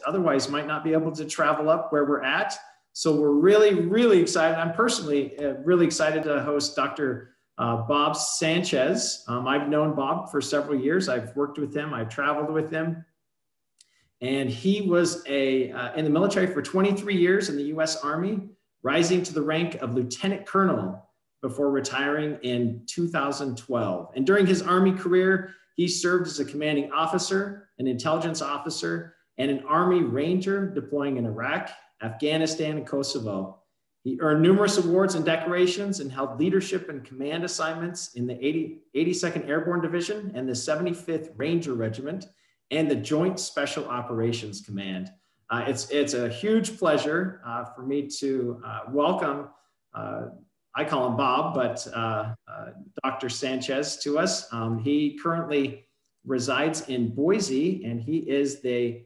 otherwise might not be able to travel up where we're at. So we're really, really excited. I'm personally really excited to host Dr. Bob Sanchez. I've known Bob for several years. I've worked with him. I've traveled with him. And he was in the military for 23 years in the U.S. Army, rising to the rank of lieutenant colonel before retiring in 2012. And during his Army career, he served as a commanding officer, an intelligence officer, and an Army Ranger deploying in Iraq, Afghanistan, and Kosovo. He earned numerous awards and decorations and held leadership and command assignments in the 82nd Airborne Division and the 75th Ranger Regiment and the Joint Special Operations Command. It's a huge pleasure for me to welcome, I call him Bob, but Dr. Sanchez to us. He currently resides in Boise, and he is the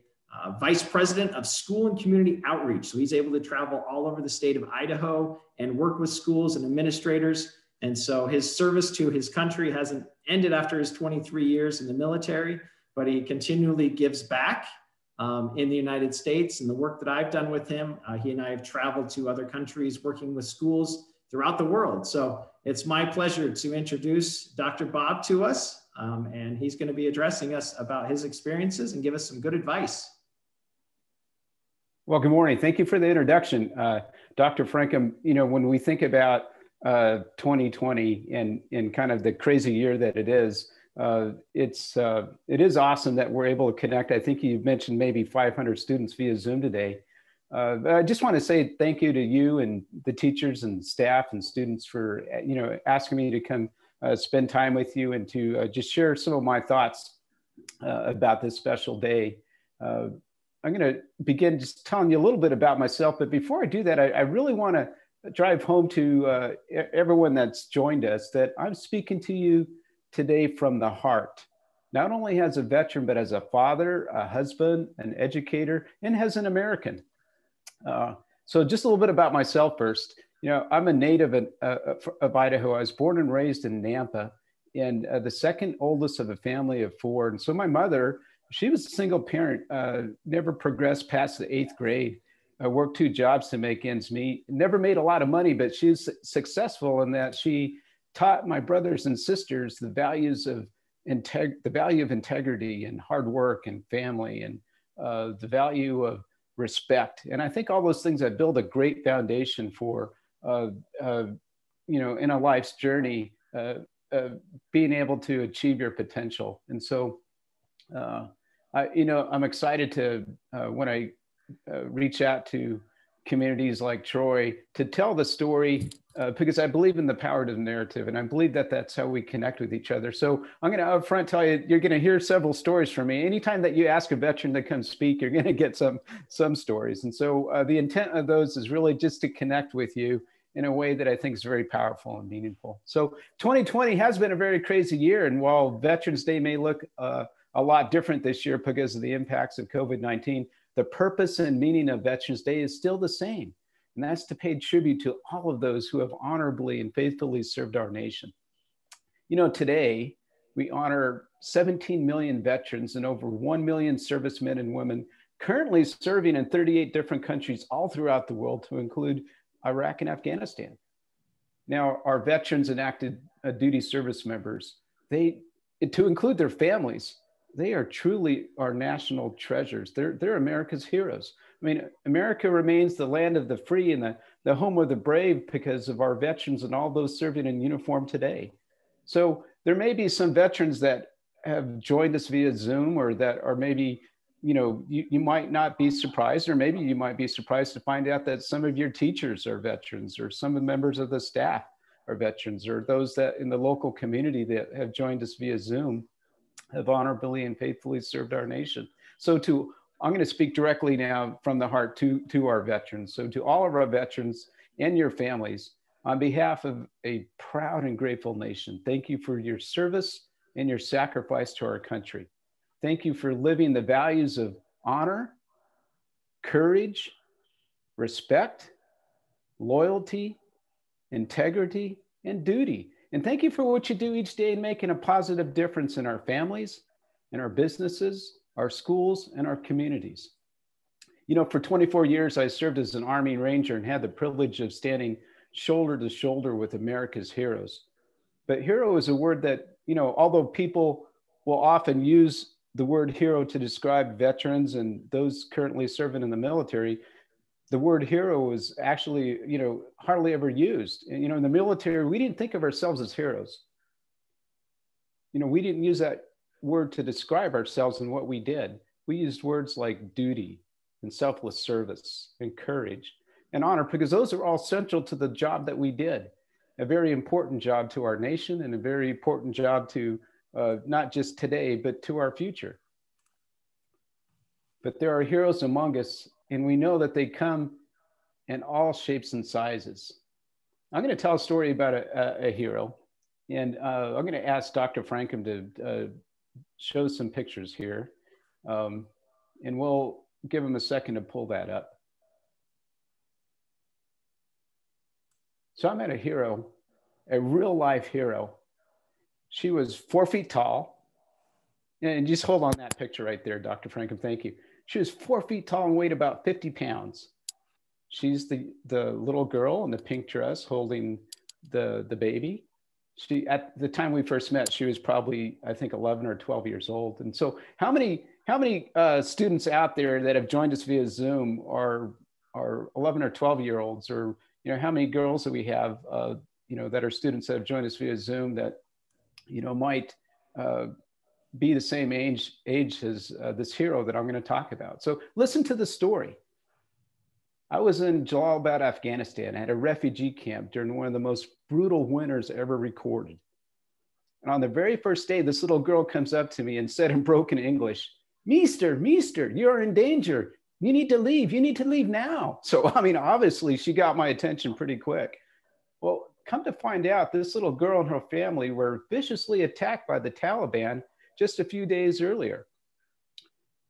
Vice President of School and Community Outreach. So he's able to travel all over the state of Idaho and work with schools and administrators. And so his service to his country hasn't ended after his 23 years in the military, but he continually gives back in the United States. And the work that I've done with him, he and I have traveled to other countries working with schools throughout the world. So it's my pleasure to introduce Dr. Bob to us. And he's going to be addressing us about his experiences and give us some good advice. Well, good morning. Thank you for the introduction, Dr. Frankham. You know, when we think about 2020 and kind of the crazy year that it is awesome that we're able to connect. I think you've mentioned maybe 500 students via Zoom today. But I just want to say thank you to you and the teachers and staff and students for asking me to come spend time with you and to just share some of my thoughts about this special day. I'm going to begin just telling you a little bit about myself, but before I do that, I really want to drive home to everyone that's joined us that I'm speaking to you today from the heart, not only as a veteran, but as a father, a husband, an educator, and as an American. So just a little bit about myself first. You know, I'm a native of Idaho. I was born and raised in Nampa, and the second oldest of a family of four. And so my mother, she was a single parent, never progressed past the 8th grade. I worked 2 jobs to make ends meet. Never made a lot of money, but she was successful in that she taught my brothers and sisters the values of the value of integrity and hard work and family and the value of respect. And I think all those things have built a great foundation for, in a life's journey, being able to achieve your potential. And so, I'm excited to, when I reach out to communities like Troy, to tell the story because I believe in the power of the narrative, and I believe that that's how we connect with each other. So I'm going to upfront tell you, you're going to hear several stories from me. Anytime that you ask a veteran to come speak, you're going to get some stories. And so the intent of those is really just to connect with you in a way that I think is very powerful and meaningful. So 2020 has been a very crazy year. And while Veterans Day may look a lot different this year because of the impacts of COVID-19, the purpose and meaning of Veterans Day is still the same. And that's to pay tribute to all of those who have honorably and faithfully served our nation. You know, today we honor 17 million veterans and over 1 million servicemen and women currently serving in 38 different countries all throughout the world, to include Iraq and Afghanistan. Now, our veterans and active duty service members, to include their families, they are truly our national treasures. They're America's heroes. I mean, America remains the land of the free and the home of the brave because of our veterans and all those serving in uniform today. So there may be some veterans that have joined us via Zoom, or that are maybe, you might not be surprised, or maybe you might be surprised to find out that some of your teachers are veterans, or some of the members of the staff are veterans, or those that in the local community that have joined us via Zoom have honorably and faithfully served our nation. So I'm going to speak directly now from the heart to our veterans. So to all of our veterans and your families, on behalf of a proud and grateful nation, thank you for your service and your sacrifice to our country. Thank you for living the values of honor, courage, respect, loyalty, integrity, and duty. And thank you for what you do each day in making a positive difference in our families, in our businesses, our schools, and our communities. You know, for 24 years, I served as an Army Ranger and had the privilege of standing shoulder to shoulder with America's heroes. But hero is a word that, you know, although people will often use the word hero to describe veterans and those currently serving in the military, the word hero is actually, you know, hardly ever used. And, you know, in the military, we didn't think of ourselves as heroes. You know, we didn't use that word to describe ourselves and what we did. We used words like duty and selfless service and courage and honor, because those are all central to the job that we did. A very important job to our nation and a very important job to not just today, but to our future. But there are heroes among us, and we know that they come in all shapes and sizes. I'm going to tell a story about a hero, and I'm going to ask Dr. Frankham to show some pictures here, and we'll give him a second to pull that up. So I met a hero, a real life hero. She was 4 feet tall. And just hold on that picture right there, Dr. Frankham, thank you. She was 4 feet tall and weighed about 50 pounds. She's the little girl in the pink dress holding the baby. She, at the time we first met, she was probably, I think, 11 or 12 years old. And so how many students out there that have joined us via Zoom are 11 or 12-year-olds, or, you know, how many girls that we have, you know, that are students that have joined us via Zoom that, you know, might be the same age as this hero that I'm going to talk about. So listen to the story. I was in Jalalabad, Afghanistan, at a refugee camp during one of the most brutal winters ever recorded. And on the very first day, this little girl comes up to me and said in broken English, Meester, you're in danger. You need to leave. You need to leave now. So, I mean, obviously she got my attention pretty quick. Well, come to find out, this little girl and her family were viciously attacked by the Taliban just a few days earlier.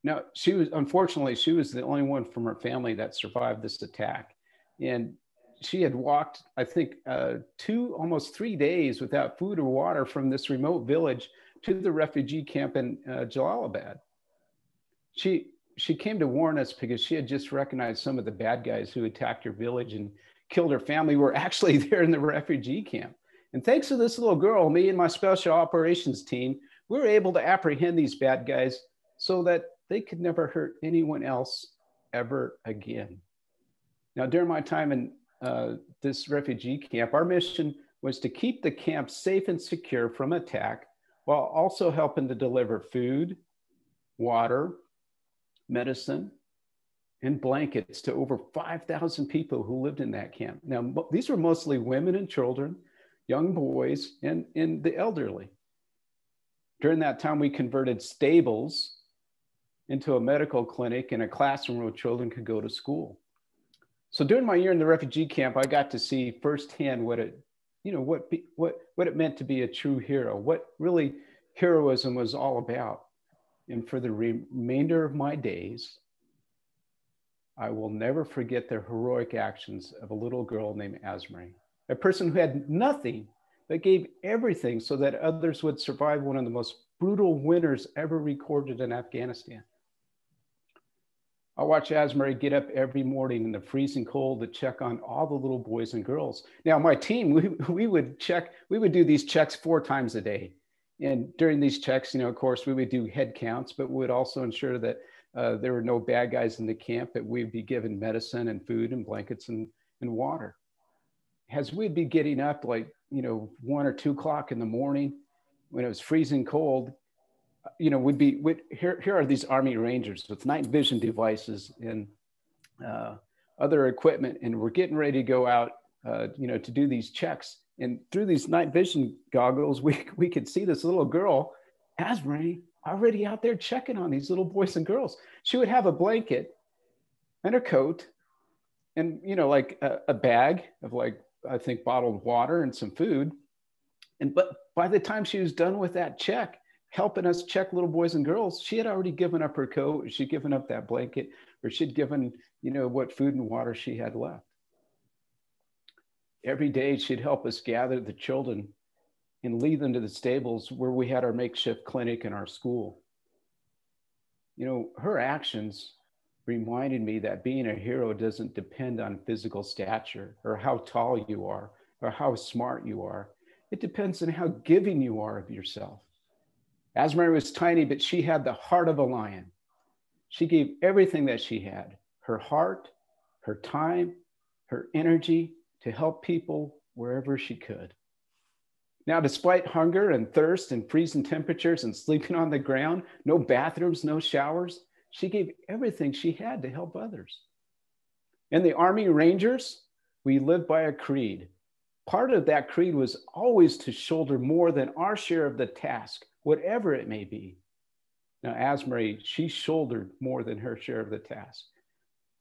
Now, unfortunately, she was the only one from her family that survived this attack. And she had walked, I think, almost 3 days without food or water from this remote village to the refugee camp in Jalalabad. She came to warn us because she had just recognized some of the bad guys who attacked her village and killed her family were actually there in the refugee camp. And thanks to this little girl, me and my special operations team, we were able to apprehend these bad guys so that they could never hurt anyone else ever again. Now, during my time in this refugee camp, our mission was to keep the camp safe and secure from attack while also helping to deliver food, water, medicine, and blankets to over 5,000 people who lived in that camp. Now, these were mostly women and children, young boys, and the elderly. During that time, we converted stables into a medical clinic and a classroom where children could go to school. So during my year in the refugee camp, I got to see firsthand what it meant to be a true hero, what really heroism was all about. And for the remainder of my days, I will never forget the heroic actions of a little girl named Asmari, a person who had nothing but gave everything so that others would survive one of the most brutal winters ever recorded in Afghanistan. I watch Asmari get up every morning in the freezing cold to check on all the little boys and girls. Now, my team, we would do these checks 4 times a day. And during these checks, you know, of course, we would do head counts, but we would also ensure that there were no bad guys in the camp, that we'd be given medicine and food and blankets and water. As we'd be getting up, like, you know, 1 or 2 o'clock in the morning when it was freezing cold, you know, here are these Army Rangers with night vision devices and other equipment, and we're getting ready to go out, you know, to do these checks. And through these night vision goggles, we could see this little girl, Asmari, already out there checking on these little boys and girls. She would have a blanket and a coat and, you know, like a bag of, like, I think, bottled water and some food. But by the time she was done with that check, helping us check little boys and girls, she had already given up her coat, she'd given up that blanket, or she'd given, you know, what food and water she had left. Every day she'd help us gather the children and lead them to the stables where we had our makeshift clinic and our school. You know, her actions reminded me that being a hero doesn't depend on physical stature or how tall you are or how smart you are. It depends on how giving you are of yourself. Asmari was tiny, but she had the heart of a lion. She gave everything that she had, her heart, her time, her energy to help people wherever she could. Now, despite hunger and thirst and freezing temperatures and sleeping on the ground, no bathrooms, no showers, she gave everything she had to help others. In the Army Rangers, we lived by a creed. Part of that creed was always to shoulder more than our share of the task, whatever it may be. Now, Asmari, she shouldered more than her share of the task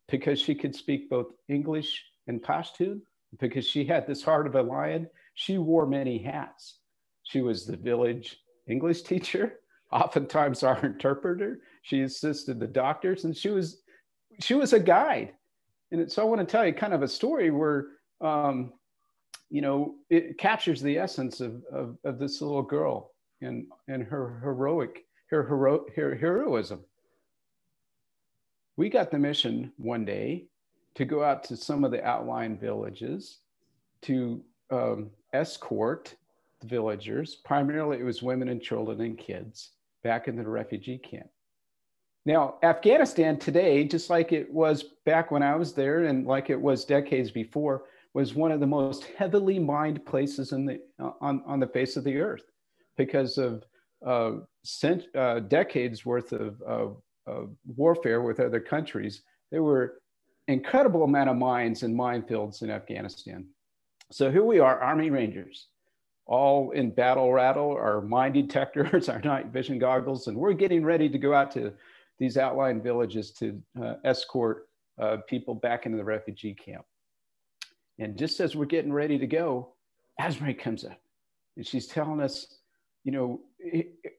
because she could speak both English and Pashtun, because she had this heart of a lion. She wore many hats. She was the village English teacher, oftentimes our interpreter. She assisted the doctors, and she was a guide. And so I want to tell you kind of a story where, it captures the essence of this little girl and her heroism. We got the mission one day to go out to some of the outlying villages to escort the villagers. Primarily, it was women and children and kids back into the refugee camp. Now, Afghanistan today, just like it was back when I was there and like it was decades before, was one of the most heavily mined places on the face of the earth because of decades worth of warfare with other countries. There were incredible amount of mines and minefields in Afghanistan. So here we are, Army Rangers, all in battle rattle, our mine detectors, our night vision goggles, and we're getting ready to go out to these outlying villages to escort people back into the refugee camp. And just as we're getting ready to go, Asmari comes up and she's telling us,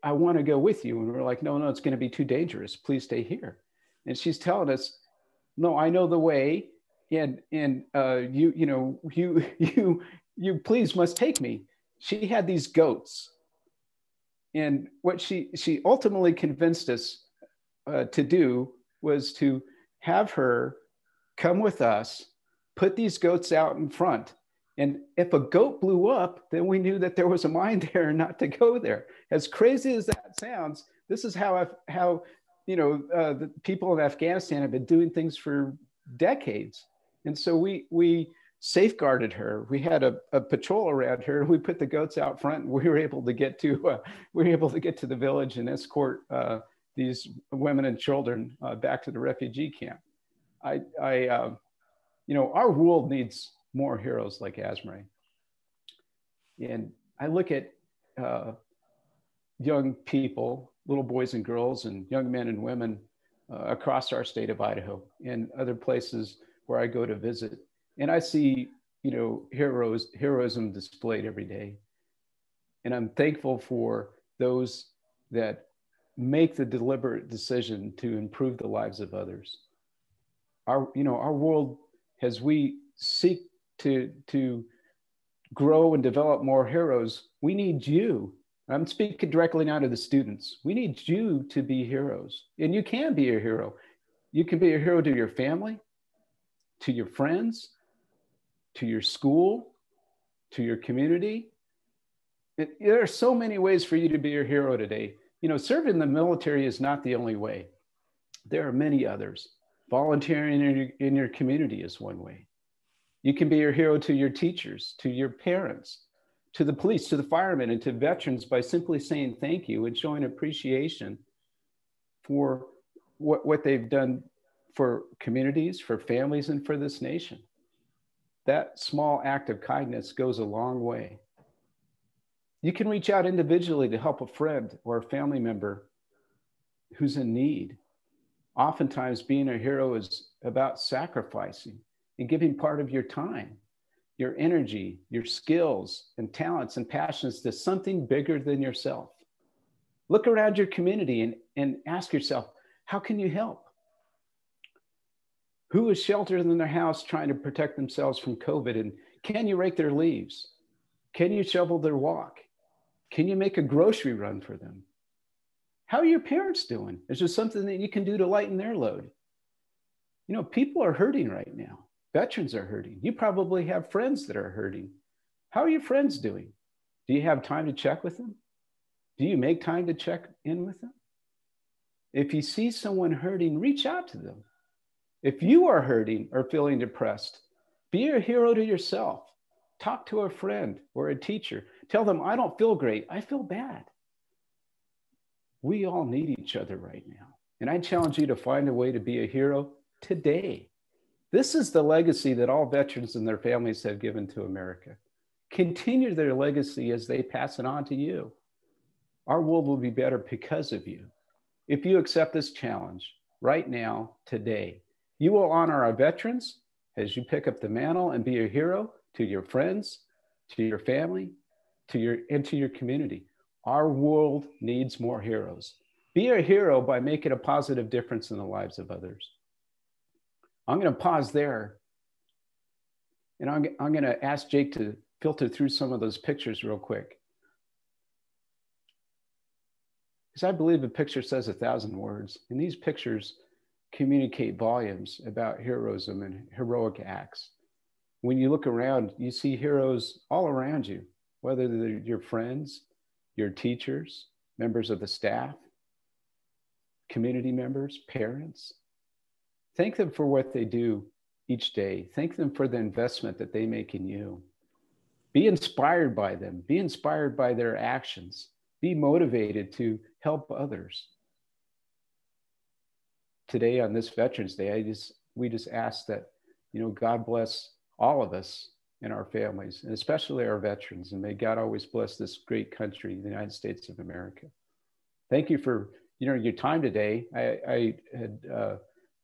I want to go with you. And we're like, no, it's going to be too dangerous. Please stay here. And she's telling us, no, I know the way. And you please must take me. She had these goats. And what she ultimately convinced us to do was to have her come with us, put these goats out in front. And if a goat blew up, then we knew that there was a mine there and not to go there. As crazy as that sounds, this is how the people of Afghanistan have been doing things for decades. And so we safeguarded her. We had a patrol around her. We put the goats out front, and we were able to get to the village and escort these women and children back to the refugee camp. Our world needs more heroes like Asmari. And I look at young people, little boys and girls, and young men and women across our state of Idaho and other places where I go to visit. And I see, heroism displayed every day. And I'm thankful for those that make the deliberate decision to improve the lives of others. Our world, as we seek to grow and develop more heroes, we need you. I'm speaking directly now to the students. We need you to be heroes. And you can be a hero. You can be a hero to your family, to your friends, to your school, to your community. There are so many ways for you to be a hero today. Serving in the military is not the only way. There are many others. Volunteering in your community is one way. You can be your hero to your teachers, to your parents, to the police, to the firemen, and to veterans by simply saying thank you and showing appreciation for what they've done for communities, for families, and for this nation. That small act of kindness goes a long way. You can reach out individually to help a friend or a family member who's in need. Oftentimes, being a hero is about sacrificing and giving part of your time, your energy, your skills and talents and passions to something bigger than yourself. Look around your community and ask yourself, how can you help? Who is sheltered in their house trying to protect themselves from COVID? And can you rake their leaves? Can you shovel their walk? Can you make a grocery run for them? How are your parents doing? Is there something that you can do to lighten their load? You know, people are hurting right now. Veterans are hurting. You probably have friends that are hurting. How are your friends doing? Do you have time to check with them? Do you make time to check in with them? If you see someone hurting, reach out to them. If you are hurting or feeling depressed, be a hero to yourself. Talk to a friend or a teacher. Tell them, I don't feel great. I feel bad. We all need each other right now. And I challenge you to find a way to be a hero today. This is the legacy that all veterans and their families have given to America. Continue their legacy as they pass it on to you. Our world will be better because of you. If you accept this challenge right now, today, you will honor our veterans as you pick up the mantle and be a hero to your friends, to your family, to your community. Our world needs more heroes. Be a hero by making a positive difference in the lives of others. I'm going to pause there, and I'm going to ask Jake to filter through some of those pictures real quick. Because I believe a picture says 1,000 words, and these pictures communicate volumes about heroism and heroic acts. When you look around, you see heroes all around you, whether they're your friends, your teachers, members of the staff, community members, parents. Thank them for what they do each day. Thank them for the investment that they make in you. Be inspired by them. Be inspired by their actions. Be motivated to help others. Today on this Veterans Day, we just ask that, God bless all of us and our families, and especially our veterans. And may God always bless this great country, the United States of America. Thank you for your time today. I had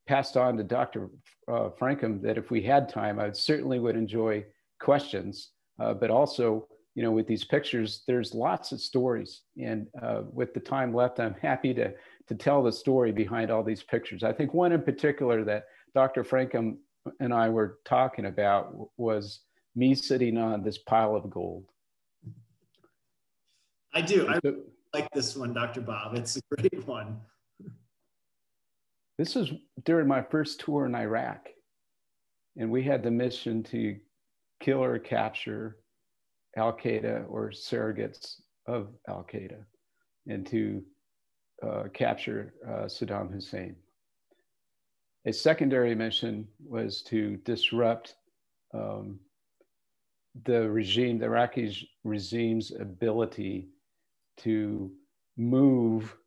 passed on to Dr. Frankham that if we had time, I certainly would enjoy questions, but also, with these pictures, there's lots of stories. And with the time left, I'm happy to tell the story behind all these pictures. I think one in particular that Dr. Frankham and I were talking about was me sitting on this pile of gold. I do. I like this one, Dr. Bob. It's a great one. This was during my first tour in Iraq. And we had the mission to kill or capture Al-Qaeda or surrogates of Al-Qaeda, and to capture Saddam Hussein. A secondary mission was to disrupt the Iraqi regime's ability to move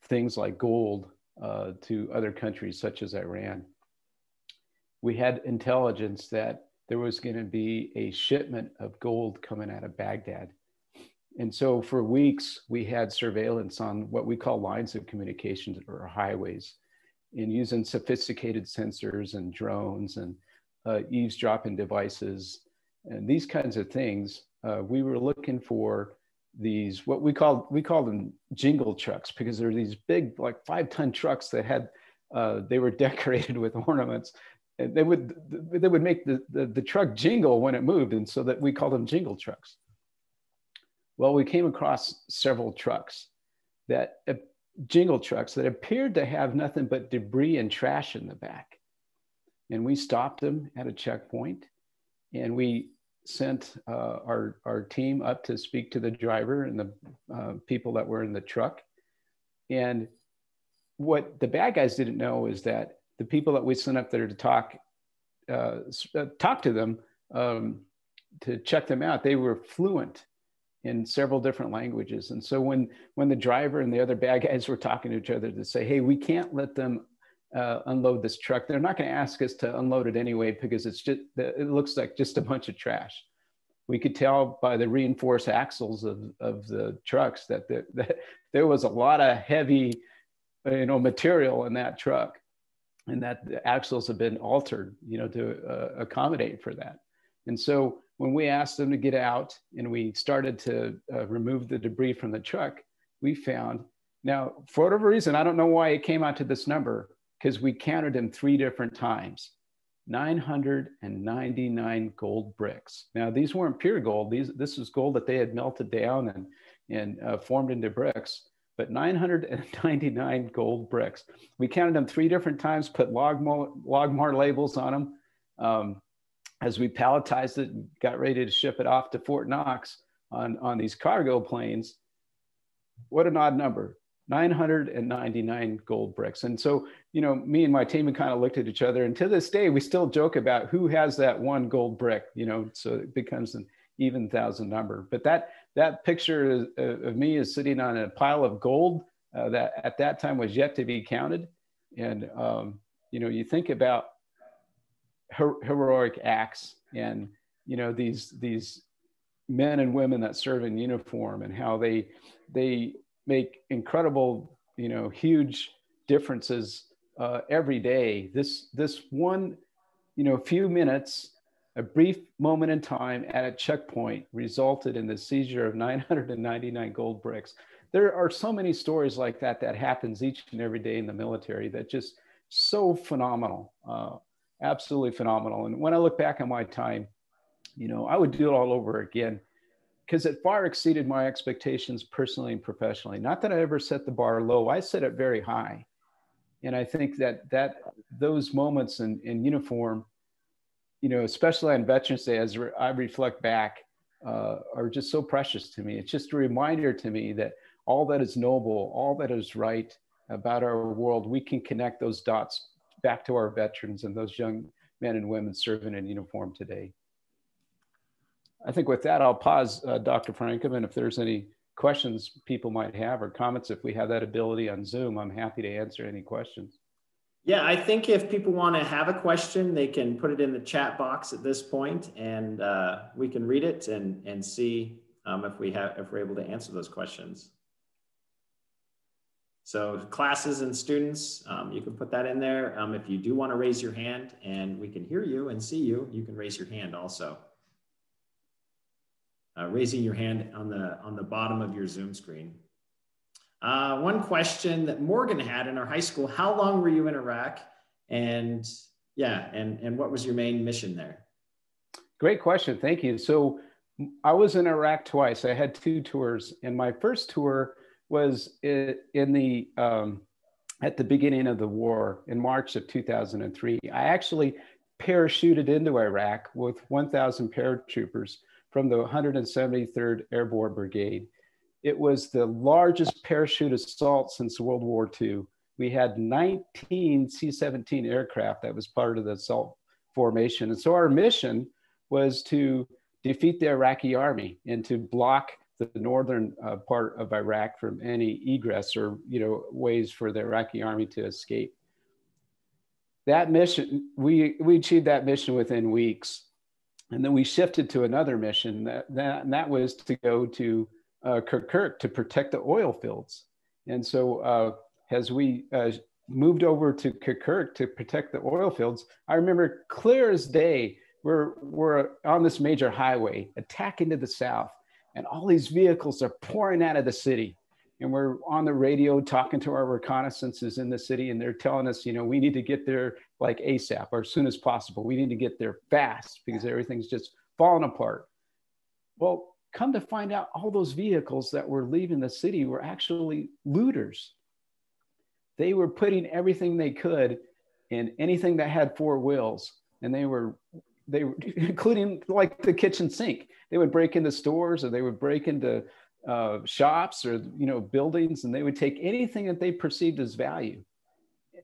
things like gold to other countries such as Iran. We had intelligence that there was going to be a shipment of gold coming out of Baghdad. And so for weeks, we had surveillance on what we call lines of communications or highways, and using sophisticated sensors and drones and eavesdropping devices and these kinds of things. We were looking for these, what we call them jingle trucks, because they're these big, like 5-ton trucks that had, they were decorated with ornaments. And they would make the truck jingle when it moved, and so that we called them jingle trucks. Well, we came across several trucks jingle trucks that appeared to have nothing but debris and trash in the back. And we stopped them at a checkpoint, and we sent our team up to speak to the driver and the people that were in the truck. And what the bad guys didn't know is that the people that we sent up there to talk to them, to check them out, they were fluent in several different languages. And so when the driver and the other bad guys were talking to each other to say, hey, we can't let them unload this truck. They're not going to ask us to unload it anyway, because it looks like just a bunch of trash. We could tell by the reinforced axles of the trucks that there was a lot of heavy, material in that truck, and that the axles have been altered, to accommodate for that. And so when we asked them to get out and we started to remove the debris from the truck, we found, now for whatever reason, I don't know why it came out to this number, because we counted them 3 different times, 999 gold bricks. Now these weren't pure gold. This was gold that they had melted down and formed into bricks. but 999 gold bricks. We counted them 3 different times, put Logmar labels on them. As we palletized it and got ready to ship it off to Fort Knox on these cargo planes. What an odd number, 999 gold bricks. And so, you know, me and my team kind of looked at each other, and to this day, we still joke about who has that one gold brick, you know, so it becomes an even thousand number. But that picture of me is sitting on a pile of gold that at that time was yet to be counted. And, you know, you think about heroic acts and, you know, these men and women that serve in uniform and how they make incredible, you know, huge differences every day. This one, you know, few minutes, a brief moment in time at a checkpoint resulted in the seizure of 999 gold bricks. There are so many stories like that happens each and every day in the military that just so phenomenal, absolutely phenomenal. And when I look back on my time, you know, I would do it all over again because it far exceeded my expectations personally and professionally. Not that I ever set the bar low, I set it very high. And I think that those moments in uniform, you know, especially on Veterans Day, as I reflect back, are just so precious to me. It's just a reminder to me that all that is noble, all that is right about our world, we can connect those dots back to our veterans and those young men and women serving in uniform today. I think with that, I'll pause, Dr. Frankham, and if there's any questions people might have or comments, if we have that ability on Zoom, I'm happy to answer any questions. Yeah, I think if people want to have a question, they can put it in the chat box at this point, and we can read it and see if we're able to answer those questions. So classes and students, you can put that in there. If you do want to raise your hand and we can hear you and see you, you can raise your hand also. Raising your hand on the bottom of your Zoom screen. One question that Morgan had in our high school: how long were you in Iraq? And yeah, and what was your main mission there? Great question, thank you. So I was in Iraq twice. I had 2 tours, and my first tour was at the beginning of the war in March of 2003. I actually parachuted into Iraq with 1,000 paratroopers from the 173rd Airborne Brigade. It was the largest parachute assault since World War II. We had 19 C-17 aircraft that was part of the assault formation. And so our mission was to defeat the Iraqi army and to block the northern part of Iraq from any egress or, you know, ways for the Iraqi army to escape. That mission, we achieved that mission within weeks. And then we shifted to another mission that was to go to Kirkuk to protect the oil fields. And so as we moved over to Kirkuk to protect the oil fields, I remember clear as day, we're on this major highway attacking to the south, and all these vehicles are pouring out of the city. And we're on the radio talking to our reconnaissances in the city, and they're telling us, you know, we need to get there like ASAP or as soon as possible. We need to get there fast because everything's just falling apart. Well, come to find out, all those vehicles that were leaving the city were actually looters. They were putting everything they could in anything that had 4 wheels, and they were including like the kitchen sink. They would break into stores, or they would break into shops, or, you know, buildings, and they would take anything that they perceived as value.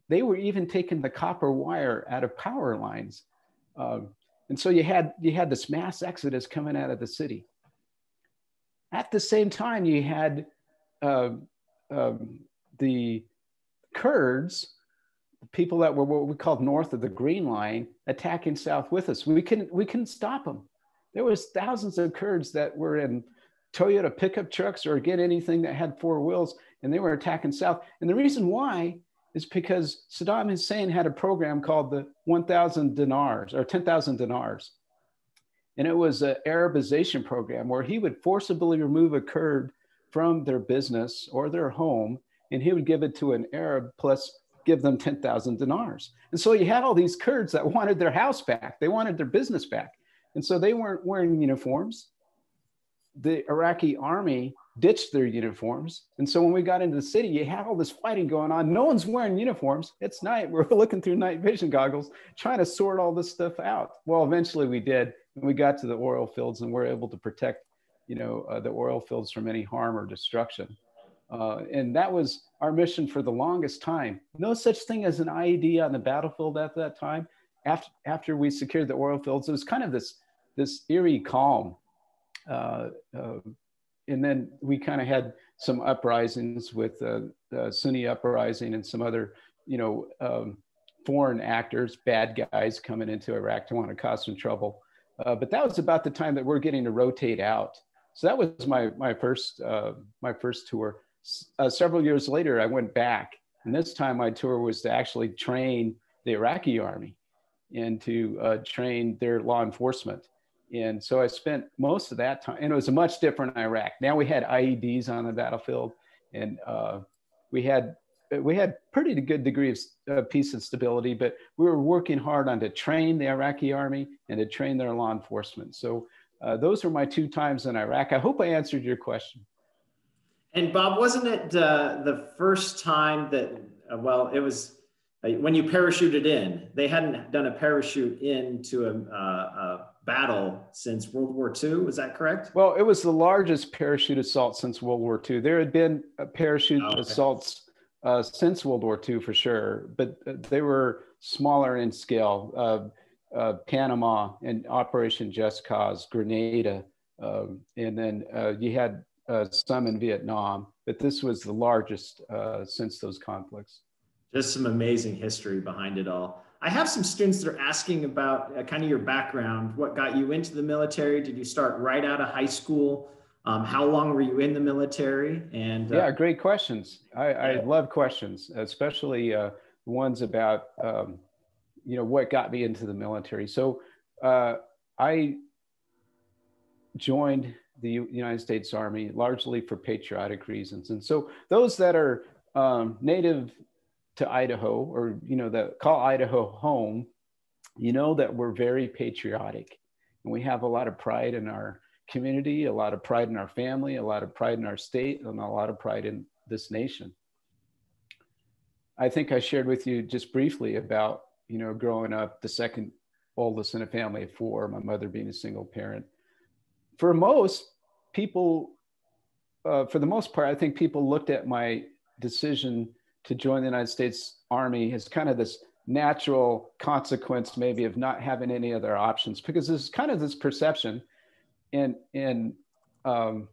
They were even taking the copper wire out of power lines, and so you had this mass exodus coming out of the city. At the same time, you had the Kurds, people that were what we called north of the Green Line, attacking south with us. We couldn't stop them. There was thousands of Kurds that were in Toyota pickup trucks, or again, anything that had 4 wheels, and they were attacking south. And the reason why is because Saddam Hussein had a program called the 1,000 dinars or 10,000 dinars. And it was an Arabization program where he would forcibly remove a Kurd from their business or their home, and he would give it to an Arab plus give them 10,000 dinars. And so you had all these Kurds that wanted their house back. They wanted their business back. And so they weren't wearing uniforms. The Iraqi army ditched their uniforms. And so when we got into the city, you had all this fighting going on. No one's wearing uniforms. It's night. We're looking through night vision goggles, trying to sort all this stuff out. Well, eventually we did. And we got to the oil fields and we're able to protect, the oil fields from any harm or destruction. And that was our mission for the longest time. No such thing as an IED on the battlefield at that time. After we secured the oil fields, it was kind of this eerie calm. And then we kind of had some uprisings with the Sunni uprising and some other, foreign actors, bad guys coming into Iraq to want to cause some trouble. But that was about the time that we're getting to rotate out. So that was my first tour. Several years later, I went back, and this time my tour was to actually train the Iraqi army and to train their law enforcement. And so I spent most of that time, and it was a much different Iraq. Now we had IEDs on the battlefield, and we had pretty good degree of peace and stability, but we were working hard on to train the Iraqi army and to train their law enforcement. So those were my 2 times in Iraq. I hope I answered your question. And Bob, wasn't it the first time that, it was when you parachuted in? They hadn't done a parachute into a battle since World War II. Was that correct? Well, it was the largest parachute assault since World War II. There had been parachute assaults since World War II for sure, but they were smaller in scale. Panama and Operation Just Cause, Grenada, and then you had some in Vietnam, but this was the largest since those conflicts. Just some amazing history behind it all. I have some students that are asking about kind of your background. What got you into the military? Did you start right out of high school? How long were you in the military? And yeah, great questions. I love questions, especially the ones about what got me into the military. So I joined the United States Army largely for patriotic reasons. And so those that are native to Idaho, or that call Idaho home, that we're very patriotic, and we have a lot of pride in our community, a lot of pride in our family, a lot of pride in our state, and a lot of pride in this nation. I think I shared with you just briefly about growing up the second oldest in a family of 4, my mother being a single parent. For most people, for the most part, I think people looked at my decision to join the United States Army as kind of this natural consequence, maybe, of not having any other options, because there's kind of this perception, and the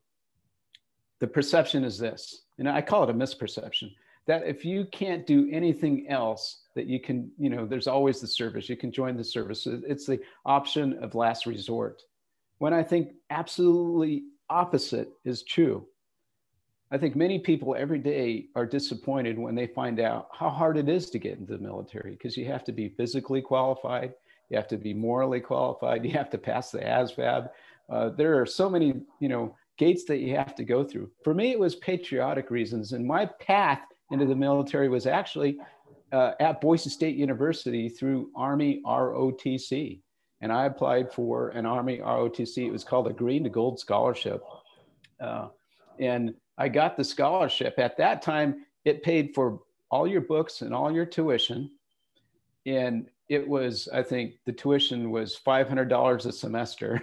perception is this, and I call it a misperception, that if you can't do anything else, that you can, there's always the service, you can join the service. It's the option of last resort. When I think absolutely opposite is true. I think many people every day are disappointed when they find out how hard it is to get into the military, because you have to be physically qualified, you have to be morally qualified, you have to pass the ASVAB. There are so many, gates that you have to go through. For me, it was patriotic reasons, and my path into the military was actually at Boise State University through Army ROTC. And I applied for an Army ROTC. It was called a Green to Gold Scholarship. And I got the scholarship. At that time, it paid for all your books and all your tuition. And it was, I think the tuition was $500 a semester.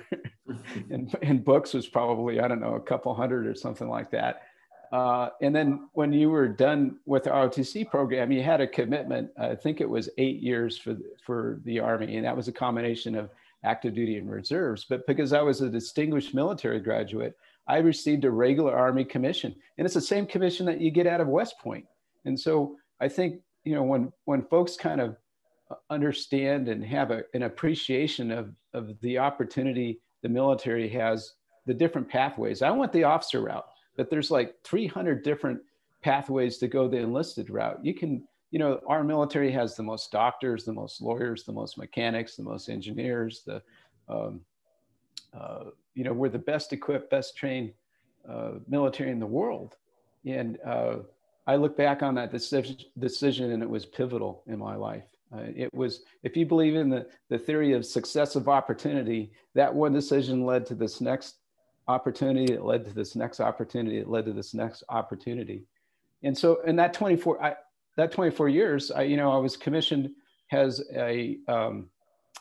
and books was probably, I don't know, a couple hundred or something like that. And then when you were done with the ROTC program, you had a commitment. I think it was 8 years for the Army. And that was a combination of active duty and reserves. But because I was a distinguished military graduate, I received a regular Army commission. And it's the same commission that you get out of West Point. And so I think, when folks kind of understand and have an appreciation of the opportunity the military has, the different pathways. I went the officer route, but there's like 300 different pathways to go the enlisted route. You can, our military has the most doctors, the most lawyers, the most mechanics, the most engineers, we're the best equipped, best trained military in the world. And I look back on that decision and it was pivotal in my life. It was, if you believe in the theory of successive opportunity, that one decision led to this next opportunity that led to this next opportunity that led to this next opportunity. And so in that 24 years, I was commissioned as a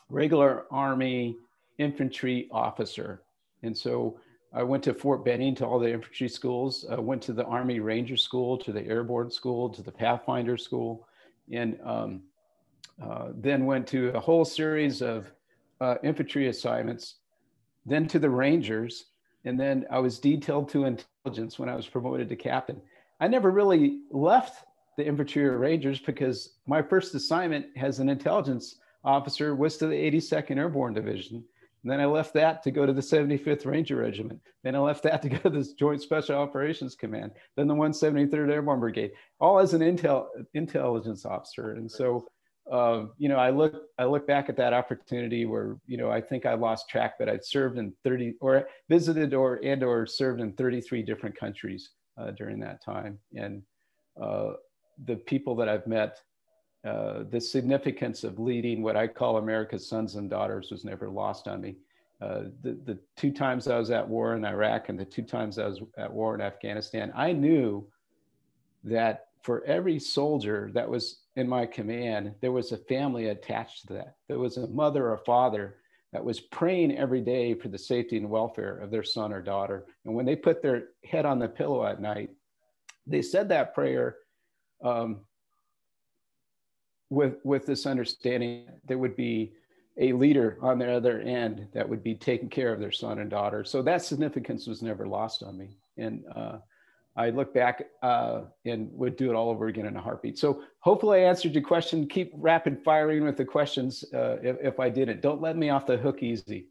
regular Army infantry officer. And so I went to Fort Benning, to all the infantry schools. I went to the Army Ranger School, to the Airborne School, to the Pathfinder School, and then went to a whole series of infantry assignments, then to the Rangers, and then I was detailed to intelligence when I was promoted to captain. I never really left the infantry or Rangers because my first assignment as an intelligence officer was to the 82nd Airborne Division. And then I left that to go to the 75th Ranger Regiment. Then I left that to go to the Joint Special Operations Command, then the 173rd Airborne Brigade, all as an intelligence officer. And so, I look back at that opportunity where, I think I lost track, but I'd served in 30 or visited or served in 33 different countries during that time. And the people that I've met, the significance of leading what I call America's sons and daughters was never lost on me. The 2 times I was at war in Iraq and the 2 times I was at war in Afghanistan, I knew that for every soldier that was in my command, there was a family attached to that. There was a mother or father that was praying every day for the safety and welfare of their son or daughter. And when they put their head on the pillow at night, they said that prayer with this understanding there would be a leader on the other end that would be taking care of their son and daughter. So that significance was never lost on me. And I look back and would do it all over again in a heartbeat. So hopefully I answered your question. Keep rapid firing with the questions if I didn't. Don't let me off the hook easy.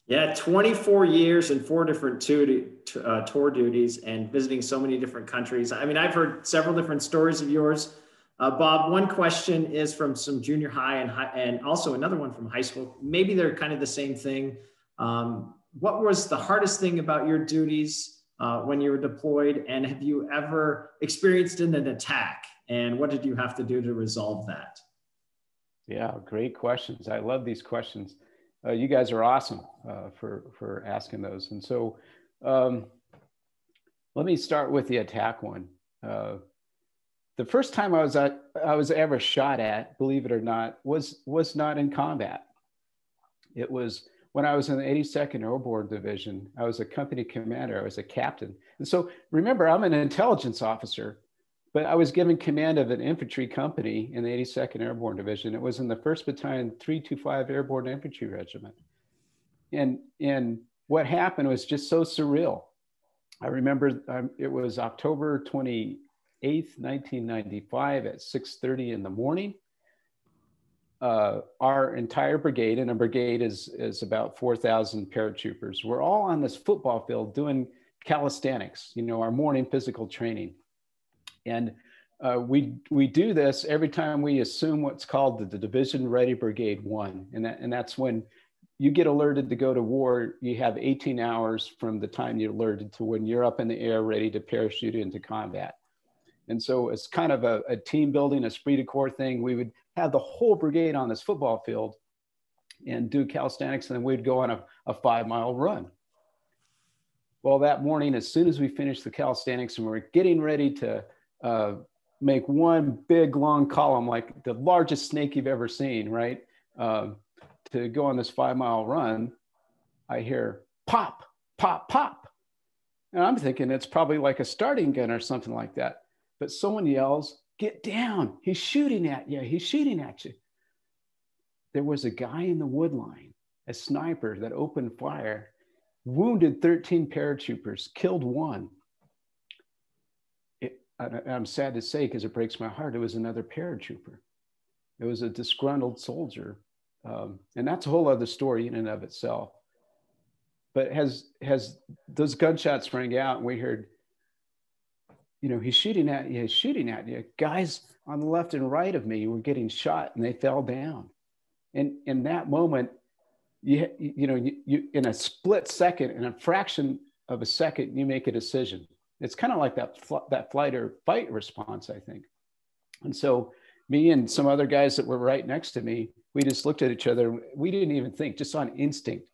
Yeah, 24 years and 4 different tour duties and visiting so many different countries. I mean, I've heard several different stories of yours. Bob, one question is from some junior high and also another one from high school. Maybe they're kind of the same thing. What was the hardest thing about your duties when you were deployed? And have you ever experienced an attack? And what did you have to do to resolve that? Yeah, great questions. I love these questions. You guys are awesome for asking those. And so let me start with the attack one. The first time I was ever shot at, believe it or not, was not in combat. It was when I was in the 82nd Airborne Division. I was a company commander. I was a captain. And so remember, I'm an intelligence officer, but I was given command of an infantry company in the 82nd Airborne Division. It was in the 1st Battalion 325 Airborne Infantry Regiment. And what happened was just so surreal. I remember it was October 28th, 1995 at 6:30 in the morning. Our entire brigade, and a brigade is about 4,000 paratroopers, we're all on this football field doing calisthenics, our morning physical training. And we do this every time we assume what's called the Division Ready Brigade 1. And that's when you get alerted to go to war. You have 18 hours from the time you're alerted to when you're up in the air ready to parachute into combat. And so it's kind of a team building, esprit de corps thing. We would have the whole brigade on this football field and do calisthenics, and then we'd go on a 5-mile run. Well, that morning, as soon as we finished the calisthenics and we were getting ready to make one big long column, like the largest snake you've ever seen, right? To go on this 5-mile run, I hear pop, pop, pop. And I'm thinking it's probably like a starting gun or something like that. But someone yells, "Get down, he's shooting at you, he's shooting at you." There was a guy in the wood line, a sniper that opened fire, wounded 13 paratroopers, killed 1. I'm sad to say, because it breaks my heart, it was another paratrooper. It was a disgruntled soldier. And that's a whole other story in and of itself. But as those gunshots rang out and we heard, he's shooting at you, he's shooting at you. Guys on the left and right of me were getting shot and they fell down. And in that moment, you in a split second, in a fraction of a second, you make a decision. It's kind of like that flight or fight response, I think. And so me and some other guys that were right next to me, we just looked at each other. We didn't even think, just on instinct.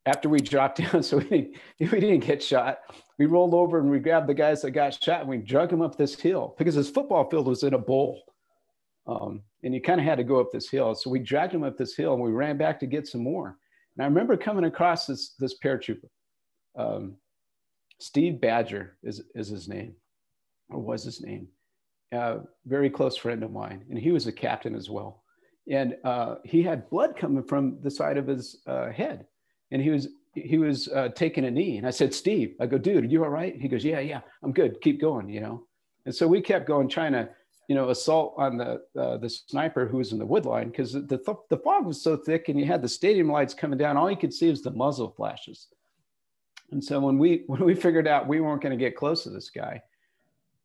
after we dropped down, so we didn't get shot, we rolled over and we grabbed the guys that got shot and we drug them up this hill because this football field was in a bowl. And you kind of had to go up this hill. So we dragged them up this hill and we ran back to get some more. And I remember coming across this paratrooper. Steve Badger is his name, or was his name. Very close friend of mine. And he was a captain as well. And he had blood coming from the side of his head. And he was taking a knee. And I said, Steve, I go, dude, are you all right? He goes, yeah, I'm good. Keep going, you know? And so we kept going, trying to, you know, assault on the sniper who was in the wood line, because the fog was so thick and you had the stadium lights coming down. All you could see was the muzzle flashes. And so when we figured out we weren't going to get close to this guy,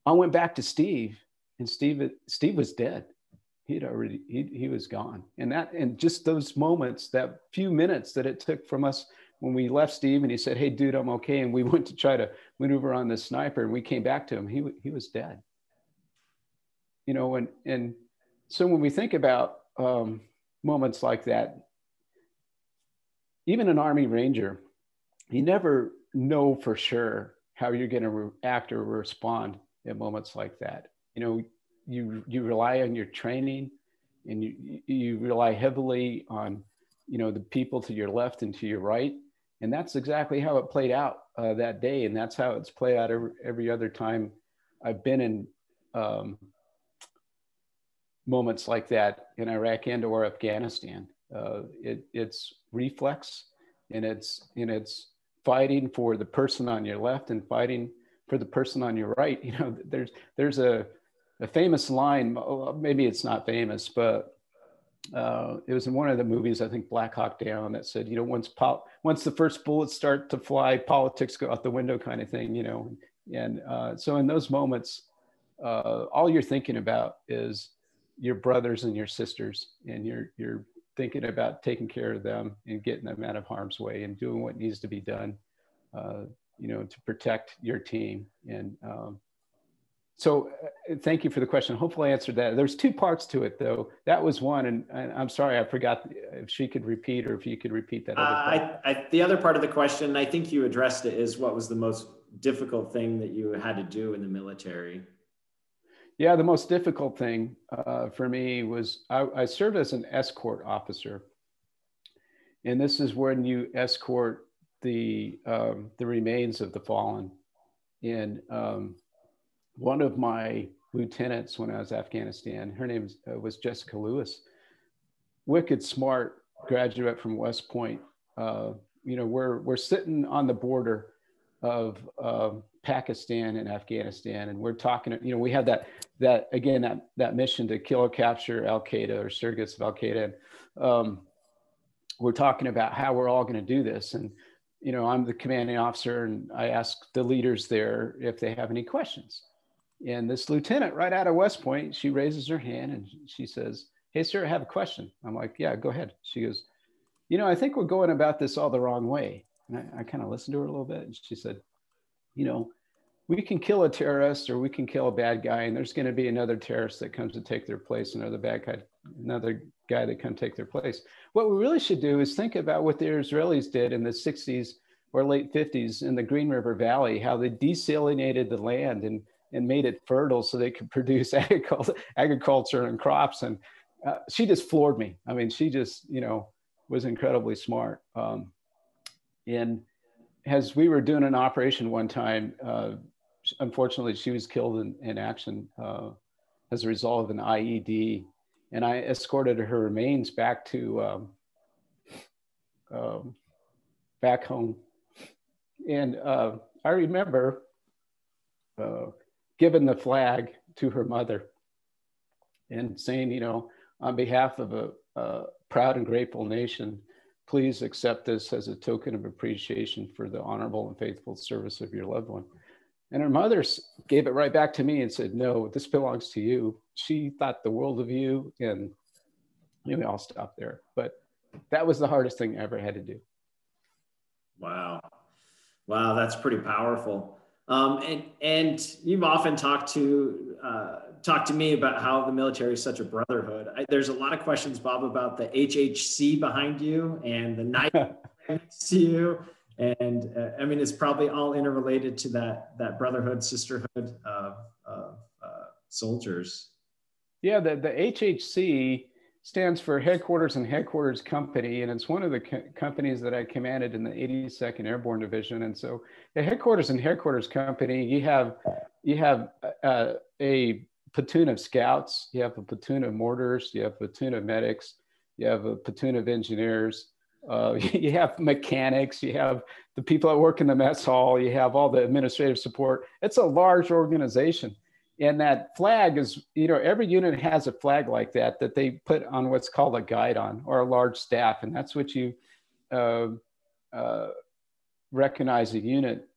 I went back to Steve, and Steve was dead. He was gone. And just those moments, that few minutes that it took from us when we left Steve and he said, hey dude, I'm okay. And we went to try to maneuver on this sniper and we came back to him. He was dead. You know, and so when we think about moments like that, even an Army Ranger, you never know for sure how you're going to react or respond at moments like that. You know, you rely on your training, and you rely heavily on, you know, the people to your left and to your right. And that's exactly how it played out that day. And that's how it's played out every other time I've been in moments like that in Iraq and or Afghanistan. It's reflex, and it's fighting for the person on your left and fighting for the person on your right. You know, there's a famous line, maybe it's not famous, but it was in one of the movies, I think Black Hawk Down, that said, you know, once the first bullets start to fly, politics go out the window, kind of thing, you know. And so in those moments, all you're thinking about is your brothers and your sisters, and you're thinking about taking care of them and getting them out of harm's way and doing what needs to be done, you know, to protect your team. And so thank you for the question. Hopefully I answered that. There's two parts to it though. That was one, and I'm sorry, I forgot if she could repeat, or if you could repeat that other part. The other part of the question, I think you addressed it, is what was the most difficult thing that you had to do in the military? Yeah, the most difficult thing for me was I served as an escort officer. And this is when you escort the remains of the fallen. And one of my lieutenants when I was in Afghanistan, her name was Jessica Lewis, wicked smart graduate from West Point. You know, we're sitting on the border of Pakistan and Afghanistan, and we're talking, you know, we had that mission to kill or capture Al-Qaeda or surrogates of Al-Qaeda. We're talking about how we're all going to do this. And, you know, I'm the commanding officer, and I ask the leaders there if they have any questions. And this lieutenant right out of West Point, she raises her hand and she says, hey, sir, I have a question. I'm like, yeah, go ahead. She goes, you know, I think we're going about this all the wrong way. And I kind of listened to her a little bit, and she said, you know, we can kill a terrorist or we can kill a bad guy, and there's going to be another terrorist that comes to take their place, another guy that comes to take their place. What we really should do is think about what the Israelis did in the 60s or late 50s in the Green River Valley, how they desalinated the land and made it fertile so they could produce agriculture and crops. And she just floored me. I mean, she just, you know, was incredibly smart. And as we were doing an operation one time, unfortunately, she was killed in action as a result of an IED. And I escorted her remains back to back home. And I remember giving the flag to her mother and saying, you know, on behalf of a proud and grateful nation, please accept this as a token of appreciation for the honorable and faithful service of your loved one. And her mother gave it right back to me and said, no, this belongs to you. She thought the world of you. And maybe I'll stop there. But that was the hardest thing I ever had to do. Wow. Wow, that's pretty powerful. And you've often talked to me about how the military is such a brotherhood. There's a lot of questions, Bob, about the HHC behind you and the knife next to you. And I mean, it's probably all interrelated to that brotherhood, sisterhood of soldiers. Yeah, the HHC stands for Headquarters and Headquarters Company, and it's one of the companies that I commanded in the 82nd Airborne Division. And so the Headquarters and Headquarters Company, you have a platoon of scouts, you have a platoon of mortars, you have a platoon of medics, you have a platoon of engineers, you have mechanics, you have the people that work in the mess hall, you have all the administrative support. It's a large organization. And that flag is, every unit has a flag like that they put on what's called a guidon or a large staff. And that's what you recognize a unit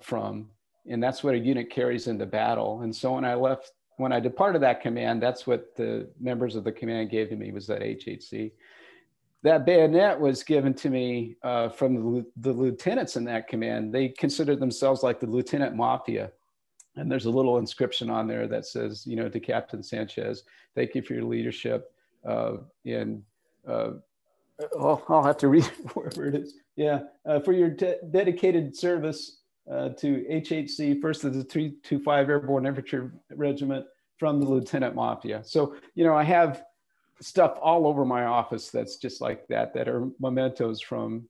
from. And that's what a unit carries into battle. And so when I departed that command, that's what the members of the command gave to me, was that HHC. That bayonet was given to me from the lieutenants in that command. They considered themselves like the Lieutenant Mafia. And there's a little inscription on there that says, to Captain Sanchez, thank you for your leadership. I'll have to read wherever it is. Yeah, for your dedicated service to HHC, 1st of the 325 Airborne Infantry Regiment, from the Lieutenant Mafia. So, I have stuff all over my office that's just like that are mementos from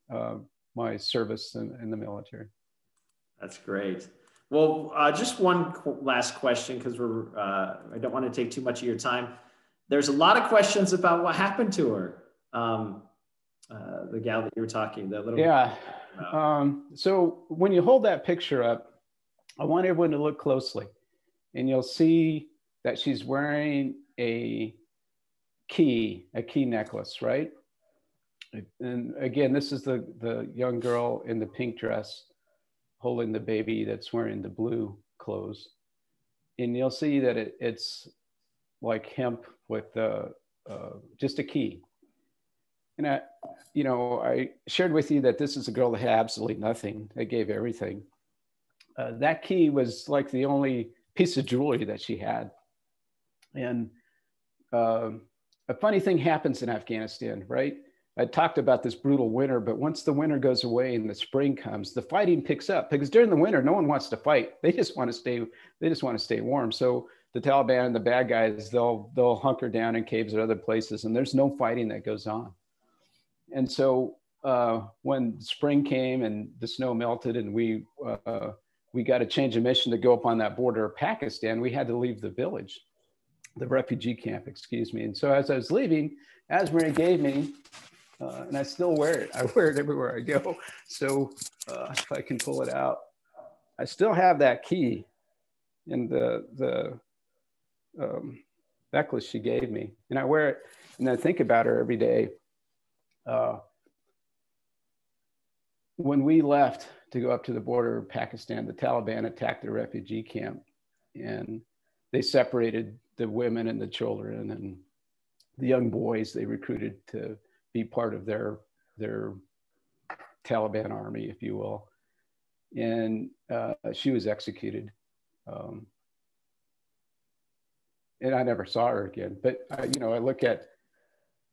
my service in the military. That's great. Well, just one last question, because I don't want to take too much of your time. There's a lot of questions about what happened to her. The gal that you were talking, that little. Yeah. So when you hold that picture up, I want everyone to look closely, and you'll see that she's wearing a key necklace, right? And again, this is the young girl in the pink dress holding the baby that's wearing the blue clothes. And you'll see that it's like hemp with just a key. And I shared with you that this is a girl that had absolutely nothing. They gave everything. That key was like the only piece of jewelry that she had. And a funny thing happens in Afghanistan, right? I talked about this brutal winter, but once the winter goes away and the spring comes, the fighting picks up, because during the winter, no one wants to fight. They just want to stay warm. So the Taliban and the bad guys, they'll hunker down in caves or other places, and there's no fighting that goes on. And so when spring came and the snow melted and we got a change of mission to go up on that border of Pakistan, we had to leave the village, the refugee camp, excuse me. And so as I was leaving, Asmarie gave me, and I still wear it. I wear it everywhere I go. So if I can pull it out, I still have that key in the necklace she gave me. And I wear it, and I think about her every day. When we left to go up to the border of Pakistan, the Taliban attacked the refugee camp, and they separated the women and the children and the young boys they recruited to be part of their Taliban army, if you will. And she was executed. And I never saw her again. But, I look at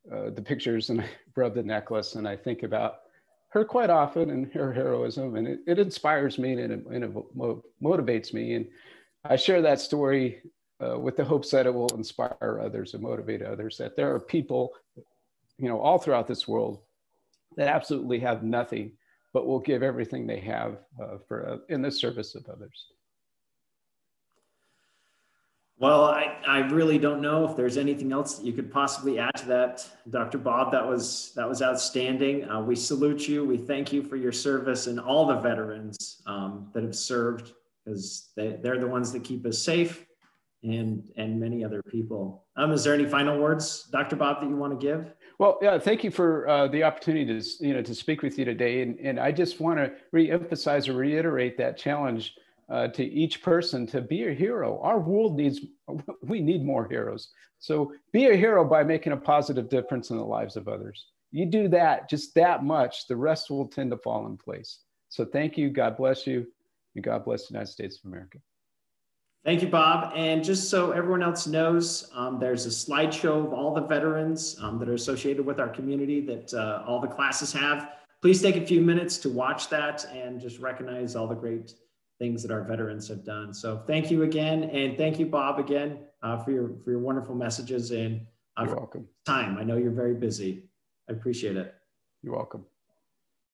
the pictures and I rub the necklace and I think about her quite often and her heroism. And it inspires me and it motivates me. And I share that story with the hopes that it will inspire others and motivate others, that there are people, all throughout this world that absolutely have nothing, but will give everything they have in the service of others. Well, I really don't know if there's anything else that you could possibly add to that, Dr. Bob. That was outstanding. We salute you. We thank you for your service and all the veterans that have served, because they're the ones that keep us safe, and many other people. Is there any final words, Dr. Bob, that you want to give? Well, yeah, thank you for the opportunity to speak with you today. And I just want to reemphasize or reiterate that challenge to each person to be a hero. Our world we need more heroes. So be a hero by making a positive difference in the lives of others. You do that, just that much, the rest will tend to fall in place. So thank you, God bless you, and God bless the United States of America. Thank you, Bob. And just so everyone else knows, there's a slideshow of all the veterans that are associated with our community that all the classes have. please take a few minutes to watch that and just recognize all the great things that our veterans have done. So thank you again. And thank you, Bob, again, for your wonderful messages and you're welcome. Time. I know you're very busy. I appreciate it. You're welcome.